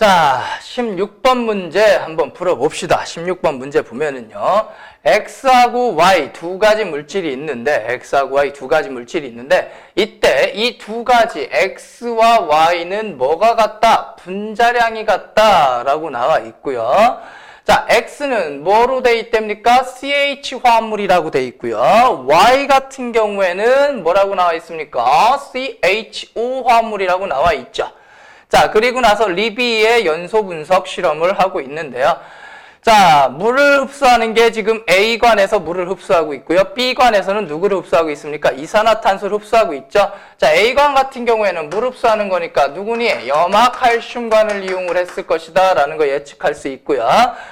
자, 16번 문제 한번 풀어봅시다. 16번 문제 보면은요, X하고 Y 두 가지 물질이 있는데, X하고 Y 두 가지 물질이 있는데, 이때 이 두 가지 X와 Y는 뭐가 같다? 분자량이 같다 라고 나와 있고요. 자, X는 뭐로 돼 있답니까? CH 화합물이라고 돼 있고요. Y 같은 경우에는 뭐라고 나와 있습니까? CHO 화합물이라고 나와 있죠. 자, 그리고 나서 리비의 연소 분석 실험을 하고 있는데요. 자, 물을 흡수하는 게 지금 A관에서 물을 흡수하고 있고요. B관에서는 누구를 흡수하고 있습니까? 이산화탄소를 흡수하고 있죠. 자, A관 같은 경우에는 물 흡수하는 거니까 누구니? 염화칼슘관을 이용을 했을 것이다 라는 거 예측할 수 있고요.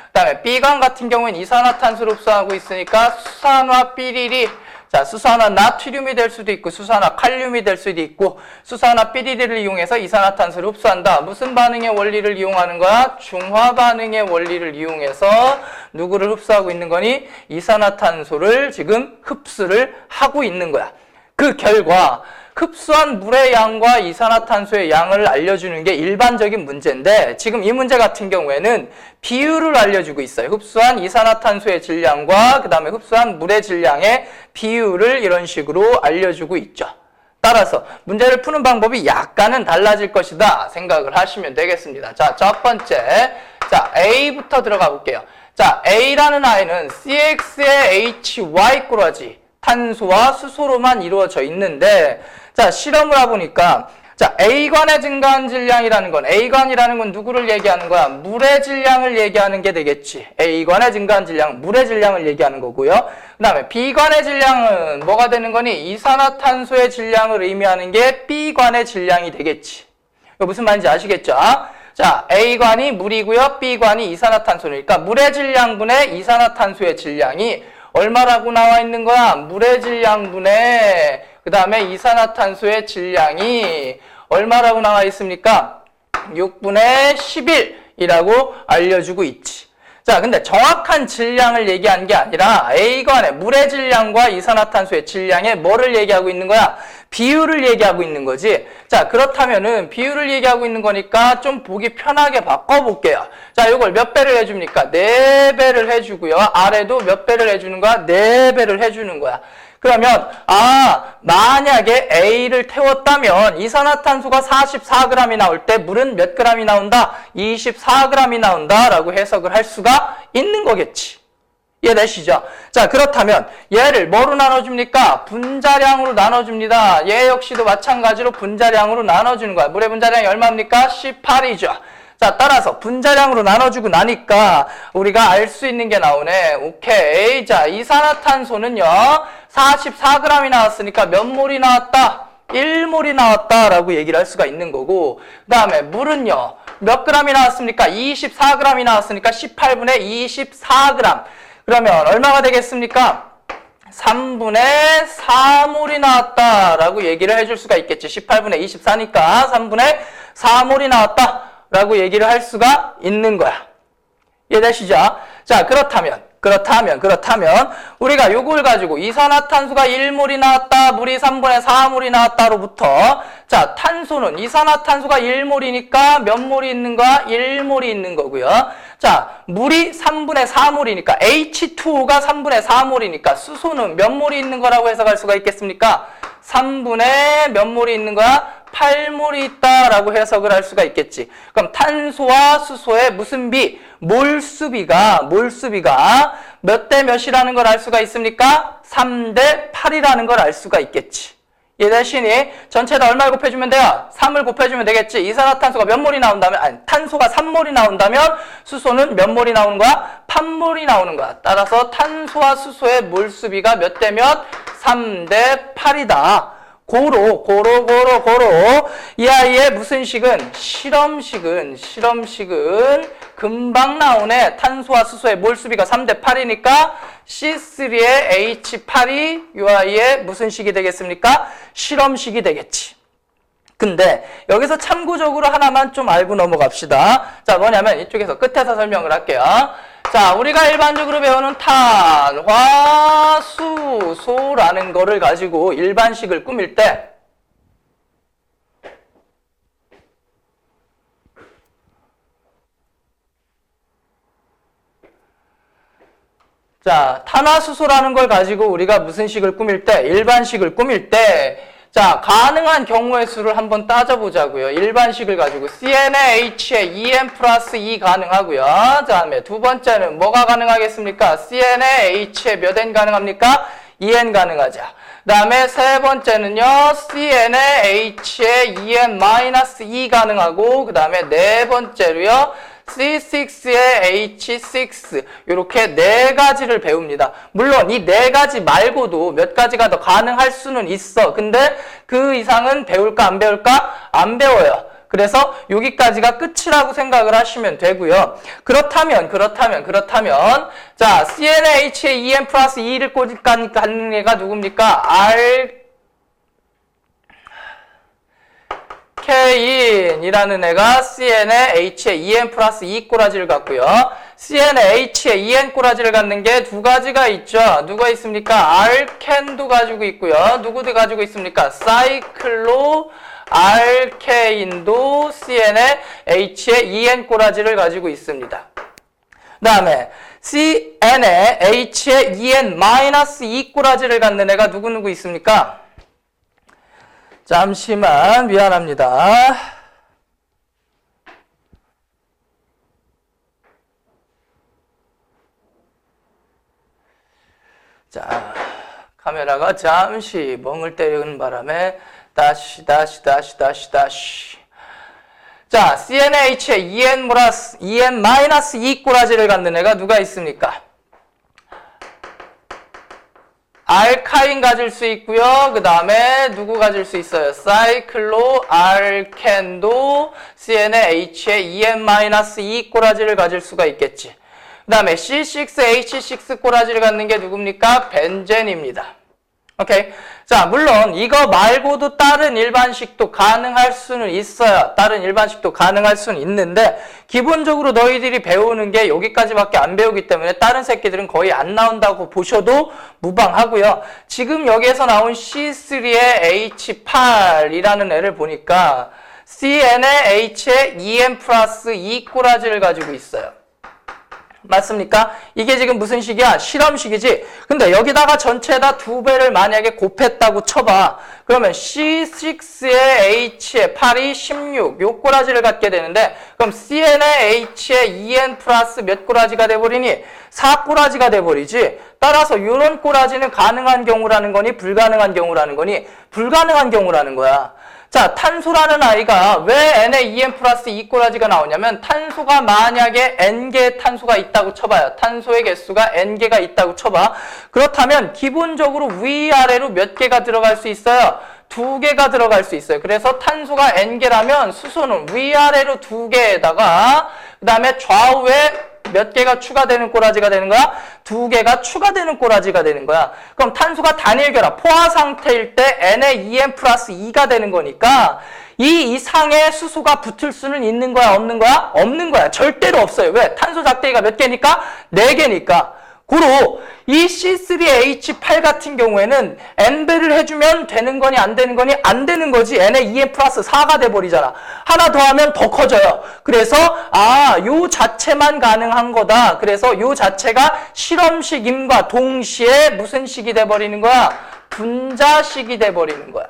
그 다음에 B관 같은 경우에는 이산화탄소를 흡수하고 있으니까 수산화 삐리리, 자, 수산화 나트륨이 될 수도 있고 수산화 칼륨이 될 수도 있고 수산화 삐리리를 이용해서 이산화탄소를 흡수한다. 무슨 반응의 원리를 이용하는 거야? 중화 반응의 원리를 이용해서 누구를 흡수하고 있는 거니? 이산화탄소를 지금 흡수를 하고 있는 거야. 그 결과 흡수한 물의 양과 이산화탄소의 양을 알려주는 게 일반적인 문제인데 지금 이 문제 같은 경우에는 비율을 알려주고 있어요. 흡수한 이산화탄소의 질량과 그 다음에 흡수한 물의 질량의 비율을 이런 식으로 알려주고 있죠. 따라서 문제를 푸는 방법이 약간은 달라질 것이다 생각을 하시면 되겠습니다. 자, 첫 번째, 자, A부터 들어가 볼게요. 자, A라는 아이는 CX의 HY 꼬라지 탄소와 수소로만 이루어져 있는데 자, 실험을 해보니까 자, A관의 증가한 질량이라는 건 A관이라는 건 누구를 얘기하는 거야? 물의 질량을 얘기하는 게 되겠지. A관의 증가한 질량은 물의 질량을 얘기하는 거고요. 그 다음에 B관의 질량은 뭐가 되는 거니? 이산화탄소의 질량을 의미하는 게 B관의 질량이 되겠지. 이거 무슨 말인지 아시겠죠? 자, A관이 물이고요. B관이 이산화탄소니까 물의 질량분의 이산화탄소의 질량이 얼마라고 나와 있는 거야? 물의 질량분의 그 다음에 이산화탄소의 질량이 얼마라고 나와 있습니까? 6분의 11이라고 알려주고 있지. 자, 근데 정확한 질량을 얘기한 게 아니라 A관의 물의 질량과 이산화탄소의 질량에 뭐를 얘기하고 있는 거야? 비율을 얘기하고 있는 거지. 자, 그렇다면은 비율을 얘기하고 있는 거니까 좀 보기 편하게 바꿔볼게요. 자, 이걸 몇 배를 해줍니까? 4배를 해주고요. 아래도 몇 배를 해주는 거야? 4배를 해주는 거야. 그러면 만약에 A를 태웠다면 이산화탄소가 44g이 나올 때 물은 몇 g이 나온다? 24g이 나온다 라고 해석을 할 수가 있는 거겠지. 이해되시죠? 자, 그렇다면 얘를 뭐로 나눠줍니까? 분자량으로 나눠줍니다. 얘 역시도 마찬가지로 분자량으로 나눠주는 거야. 물의 분자량이 얼마입니까? 18이죠. 자, 따라서 분자량으로 나눠주고 나니까 우리가 알 수 있는 게 나오네. 오케이. 자, 이산화탄소는요, 44g이 나왔으니까 몇 몰이 나왔다? 1몰이 나왔다라고 얘기를 할 수가 있는 거고, 그 다음에 물은요, 몇 g이 나왔습니까? 24g이 나왔으니까 18분의 24g. 그러면 얼마가 되겠습니까? 3분의 4몰이 나왔다라고 얘기를 해줄 수가 있겠지. 18분의 24니까 3분의 4몰이 나왔다. 라고 얘기를 할 수가 있는 거야. 이해되시죠? 자, 그렇다면 우리가 요걸 가지고 이산화탄소가 1몰이 나왔다, 물이 3분의 4몰이 나왔다로부터 자, 탄소는 이산화탄소가 1몰이니까 몇 몰이 있는 거야? 1몰이 있는 거고요. 자, 물이 3분의 4몰이니까 H2O가 3분의 4몰이니까 수소는 몇 몰이 있는 거라고 해석할 수가 있겠습니까? 3분의 몇 몰이 있는 거야? 8몰이 있다라고 해석을 할 수가 있겠지. 그럼 탄소와 수소의 무슨 비? 몰수비가 몇 대 몇이라는 걸 알 수가 있습니까? 3대 8이라는 걸 알 수가 있겠지. 이해되시니? 전체다 얼마를 곱해주면 돼요? 3을 곱해주면 되겠지. 이산화탄소가 몇 몰이 나온다면, 아니, 탄소가 3몰이 나온다면 수소는 몇 몰이 나오는 거야? 8몰이 나오는 거야. 따라서 탄소와 수소의 몰수비가 몇 대 몇? 3대 8이다. 고로. 이 아이의 무슨 식은? 실험식은 금방 나오네. 탄소와 수소의 몰수비가 3대 8이니까 C3의 H8이 이 아이의 무슨 식이 되겠습니까? 실험식이 되겠지. 근데 여기서 참고적으로 하나만 좀 알고 넘어갑시다. 자, 뭐냐면 이쪽에서 끝에서 설명을 할게요. 자, 우리가 일반적으로 배우는 탄화수소라는 거를 가지고 일반식을 꾸밀 때 자, 탄화수소라는 걸 가지고 우리가 무슨 식을 꾸밀 때, 일반식을 꾸밀 때, 자, 가능한 경우의 수를 한번 따져보자고요. 일반식을 가지고 CnH에 2n 플러스 2 가능하고요. 다음에 두 번째는 뭐가 가능하겠습니까? CnH에 몇 n 가능합니까? 2n 가능하죠. 그 다음에 세 번째는요, CnH에 2n 마이너스 2 가능하고, 그 다음에 네 번째로요, C6에 H6 이렇게 네 가지를 배웁니다. 물론 이 네 가지 말고도 몇 가지가 더 가능할 수는 있어. 근데 그 이상은 배울까 안 배울까? 안 배워요. 그래서 여기까지가 끝이라고 생각을 하시면 되고요. 그렇다면 자, CnH에 2n 플러스 2를 꽂는 애가 누굽니까? K인이라는 애가 CnH에 2n 플러스 2 꼬라지를 갖고요. CnH에 2n 꼬라지를 갖는 게 두 가지가 있죠. 누가 있습니까? 알켄도 가지고 있고요. 누구도 가지고 있습니까? 사이클로 알케인도 CnH에 2n 꼬라지를 가지고 있습니다. 그 다음에 CnH에 2n 마이너스 2 꼬라지를 갖는 애가 누구 있습니까? 잠시만 미안합니다. 자, 카메라가 잠시 멍을 때리는 바람에 다시. 자, CnH에 2n 마이너스 2 꼬라지를 갖는 애가 누가 있습니까? 알카인 가질 수 있고요. 그 다음에 누구 가질 수 있어요? 사이클로 알켄도 CnH에 2n-2 꼬라지를 가질 수가 있겠지. 그 다음에 C6H6 꼬라지를 갖는 게 누굽니까? 벤젠입니다. 오케이. 자, 물론 이거 말고도 다른 일반식도 가능할 수는 있어요. 다른 일반식도 가능할 수는 있는데 기본적으로 너희들이 배우는 게 여기까지밖에 안 배우기 때문에 다른 새끼들은 거의 안 나온다고 보셔도 무방하고요. 지금 여기에서 나온 C3의 H8이라는 애를 보니까 CnH에 2n 플러스 2 꼬라지를 가지고 있어요. 맞습니까? 이게 지금 무슨 식이야? 실험식이지. 근데 여기다가 전체에다 2배를 만약에 곱했다고 쳐봐. 그러면 C6의 H에 8이 16, 요 꼬라지를 갖게 되는데 그럼 CnH에 2n 플러스 몇 꼬라지가 돼버리니? 4 꼬라지가 돼버리지. 따라서 요런 꼬라지는 가능한 경우라는 거니 불가능한 경우라는 거니? 불가능한 경우라는 거야. 자, 탄소라는 아이가 왜 N에 2n 플러스 2 꼬라지가 나오냐면 탄소가 만약에 N개의 탄소가 있다고 쳐봐요. 탄소의 개수가 N개가 있다고 쳐봐. 그렇다면 기본적으로 위아래로 몇 개가 들어갈 수 있어요? 2개가 들어갈 수 있어요. 그래서 탄소가 N개라면 수소는 위아래로 2개에다가 그 다음에 좌우에 몇 개가 추가되는 꼬라지가 되는 거야? 2개가 추가되는 꼬라지가 되는 거야. 그럼 탄소가 단일결합, 포화 상태일 때 N에 2n 플러스 2가 되는 거니까 이 이상의 수소가 붙을 수는 있는 거야? 없는 거야? 없는 거야. 절대로 없어요. 왜? 탄소 작대기가 몇 개니까? 4개니까. 고로 이 C3H8 같은 경우에는 N배를 해주면 되는 거니 안 되는 거니? 안 되는 거지. N에 2n 플러스 4가 돼버리잖아. 하나 더 하면 더 커져요. 그래서 요 자체만 가능한 거다. 그래서 요 자체가 실험식임과 동시에 무슨 식이 돼버리는 거야? 분자식이 돼버리는 거야.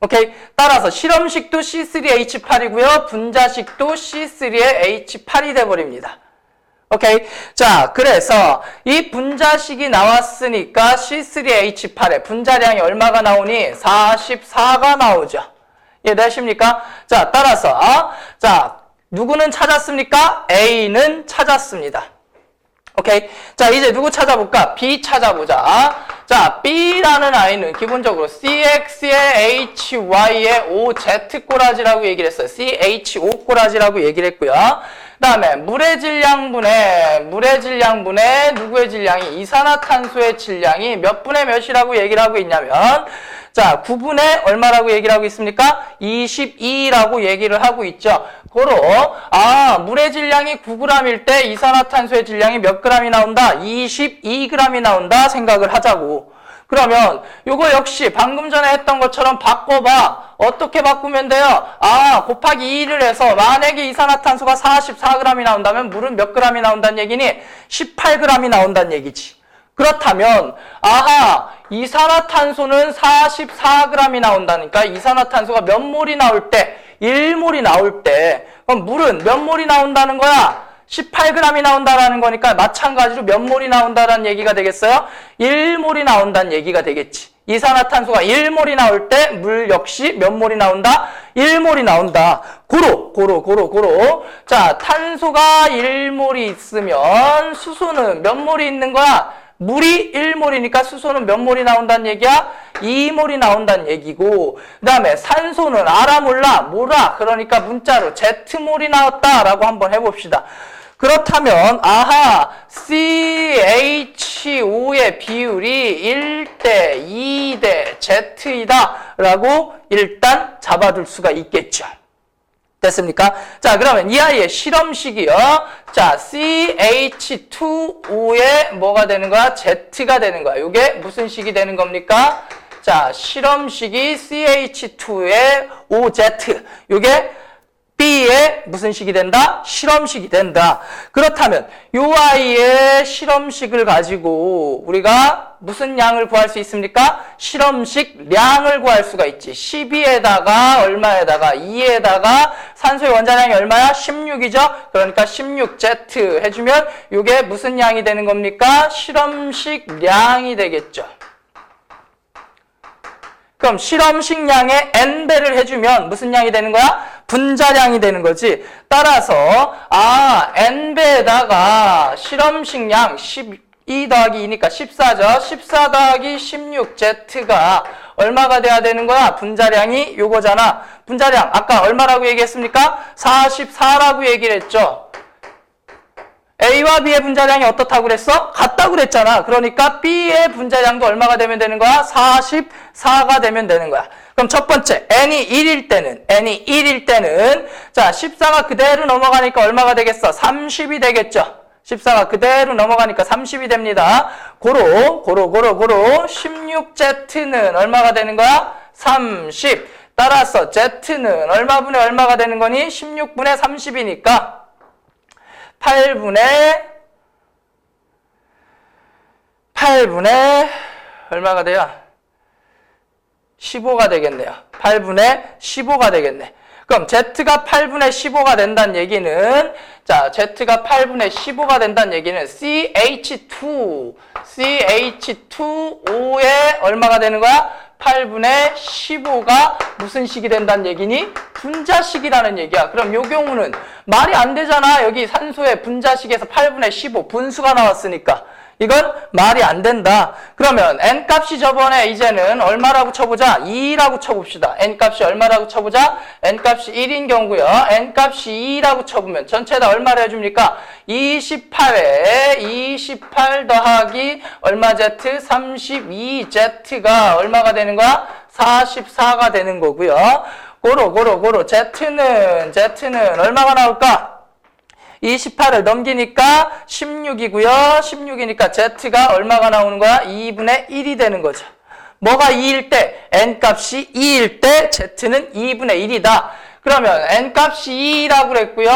오케이? 따라서 실험식도 C3H8이고요. 분자식도 C3의 H8이 돼버립니다. 오케이. 자, 그래서 이 분자식이 나왔으니까 C3H8의 분자량이 얼마가 나오니? 44가 나오죠. 이해되십니까? 자, 따라서 자, 누구는 찾았습니까? A는 찾았습니다. 오케이. 자, 이제 누구 찾아볼까? B 찾아보자. 자, B라는 아이는 기본적으로 CX의 HY의 OZ 꼬라지라고 얘기를 했어요. CH5 꼬라지라고 얘기를 했고요. 그 다음에 물의 질량분의 누구의 질량이? 이산화탄소의 질량이 몇 분의 몇이라고 얘기를 하고 있냐면 자, 9분의 얼마라고 얘기를 하고 있습니까? 22라고 얘기를 하고 있죠. 고로 물의 질량이 9g일 때 이산화탄소의 질량이 몇 g이 나온다? 22g이 나온다 생각을 하자고. 그러면 요거 역시 방금 전에 했던 것처럼 바꿔봐. 어떻게 바꾸면 돼요? 아, 곱하기 2를 해서 만약에 이산화탄소가 44g이 나온다면 물은 몇 g이 나온다는 얘기니? 18g이 나온다는 얘기지. 그렇다면 아하, 이산화탄소는 44g이 나온다니까 이산화탄소가 몇 몰이 나올 때? 1몰이 나올 때. 그럼 물은 몇 몰이 나온다는 거야? 18g이 나온다라는 거니까 마찬가지로 몇 몰이 나온다라는 얘기가 되겠어요? 1몰이 나온다는 얘기가 되겠지. 이산화탄소가 1몰이 나올 때 물 역시 몇 몰이 나온다? 1몰이 나온다. 고로. 자, 탄소가 1몰이 있으면 수소는 몇 몰이 있는 거야? 물이 1몰이니까 수소는 몇 몰이 나온다는 얘기야? 2몰이 나온다는 얘기고, 그 다음에 산소는 알아 몰라? 그러니까 문자로 Z몰이 나왔다라고 한번 해봅시다. 그렇다면 아하, CH5의 비율이 1대 2대 Z이다 라고 일단 잡아둘 수가 있겠죠. 됐습니까? 자, 그러면 이 아이의 실험식이요. 자, CH2O에 뭐가 되는 거야? Z가 되는 거야. 이게 무슨 식이 되는 겁니까? 자, 실험식이 CH2의 OZ. 이게 B의 무슨 식이 된다? 실험식이 된다. 그렇다면 이 아이의 실험식을 가지고 우리가 무슨 양을 구할 수 있습니까? 실험식 량을 구할 수가 있지. 12에다가 얼마에다가 2에다가 산소의 원자량이 얼마야? 16이죠? 그러니까 16Z 해주면 이게 무슨 양이 되는 겁니까? 실험식 량이 되겠죠. 그럼 실험식 양의 N배를 해주면 무슨 양이 되는 거야? 분자량이 되는 거지. 따라서 N배에다가 실험식 양 12 더하기 2니까 14죠. 14 더하기 16Z가 얼마가 돼야 되는 거야? 분자량이 요거잖아. 분자량 아까 얼마라고 얘기했습니까? 44라고 얘기를 했죠. A와 B의 분자량이 어떻다고 그랬어? 같다고 그랬잖아. 그러니까 B의 분자량도 얼마가 되면 되는 거야? 44가 되면 되는 거야. 그럼 첫 번째, N이 1일 때는, 자, 14가 그대로 넘어가니까 얼마가 되겠어? 30이 되겠죠? 14가 그대로 넘어가니까 30이 됩니다. 고로, 16Z는 얼마가 되는 거야? 30. 따라서 Z는 얼마분의 얼마가 되는 거니? 16분의 30이니까 8분의 얼마가 돼요? 15가 되겠네요. 8분의 15가 되겠네. 그럼 Z가 8분의 15가 된다는 얘기는, 자, Z가 8분의 15가 된다는 얘기는 CH2O에 얼마가 되는 거야? 8분의 15가 무슨 식이 된다는 얘기니? 분자식이라는 얘기야. 그럼 요 경우는 말이 안 되잖아. 여기 산소의 분자식에서 8분의 15 분수가 나왔으니까. 이건 말이 안 된다. 그러면 N값이 저번에 이제는 얼마라고 쳐보자? 2라고 쳐봅시다. N값이 얼마라고 쳐보자? N값이 1인 경우요. N값이 2라고 쳐보면 전체 다 얼마를 해줍니까? 28에 28 더하기 얼마 Z? 32Z가 얼마가 되는 거야? 44가 되는 거고요. 고로 Z는 얼마가 나올까? 28을 넘기니까 16이고요. 16이니까 Z가 얼마가 나오는 거야? 2분의 1이 되는 거죠. 뭐가 2일 때? N값이 2일 때 Z는 2분의 1이다. 그러면 N값이 2라고 그랬고요.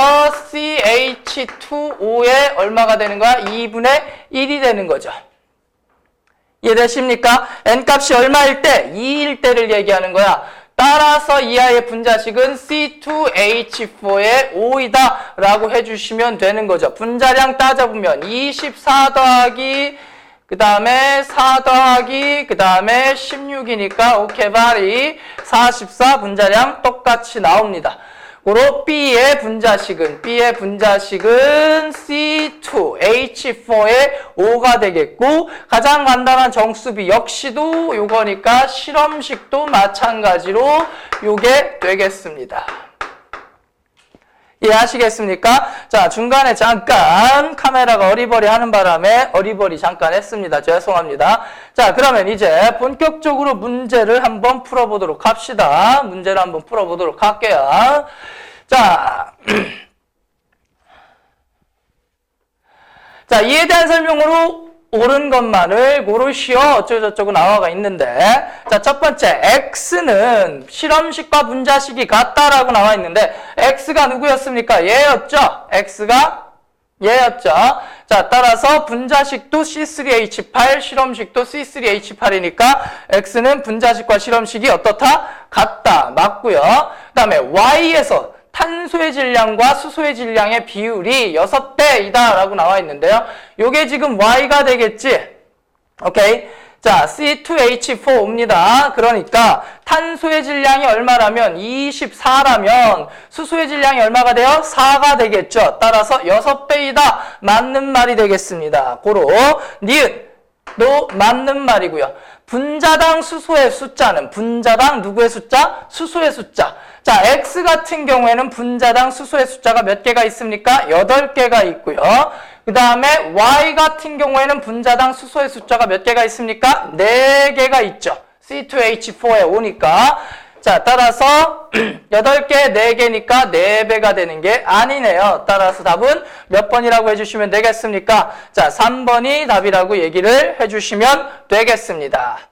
CH2O에 얼마가 되는 거야? 2분의 1이 되는 거죠. 이해되십니까? N값이 얼마일 때? 2일 때를 얘기하는 거야. 따라서 이 아이의 분자식은 C2H4의 5이다 라고 해주시면 되는 거죠. 분자량 따져보면 24 더하기 그 다음에 4 더하기 그 다음에 16이니까 오케바리 44 분자량 똑같이 나옵니다. 고로 B의 분자식은 C2H4의 5가 되겠고, 가장 간단한 정수비 역시도 요거니까 실험식도 마찬가지로 요게 되겠습니다. 이해하시겠습니까? 자, 중간에 잠깐 카메라가 어리버리 하는 바람에 어리버리 잠깐 했습니다. 죄송합니다. 자, 그러면 이제 본격적으로 문제를 한번 풀어보도록 합시다. 문제를 한번 풀어보도록 할게요. 자, 자, 이에 대한 설명으로 옳은 것만을 고르시오. 어쩌고저쩌고 나와가 있는데, 자, 첫 번째, x는 실험식과 분자식이 같다라고 나와 있는데, x가 누구였습니까? 얘였죠? x가 얘였죠? 자, 따라서 분자식도 C3H8, 실험식도 C3H8이니까 x는 분자식과 실험식이 어떻다? 같다. 맞고요. 그 다음에 y에서 탄소의 질량과 수소의 질량의 비율이 6배이다 라고 나와 있는데요. 요게 지금 y가 되겠지? 오케이. 자, C2H4옵니다. 그러니까 탄소의 질량이 얼마라면 24라면 수소의 질량이 얼마가 돼요? 4가 되겠죠. 따라서 6배이다. 맞는 말이 되겠습니다. 고로 니은도 맞는 말이고요. 분자당 수소의 숫자는 분자당 누구의 숫자? 수소의 숫자. 자, X 같은 경우에는 분자당 수소의 숫자가 몇 개가 있습니까? 8개가 있고요. 그 다음에 Y 같은 경우에는 분자당 수소의 숫자가 몇 개가 있습니까? 4개가 있죠. C2H4에 오니까. 자, 따라서 8개, 4개니까 4배가 되는 게 아니네요. 따라서 답은 몇 번이라고 해주시면 되겠습니까? 자, 3번이 답이라고 얘기를 해주시면 되겠습니다.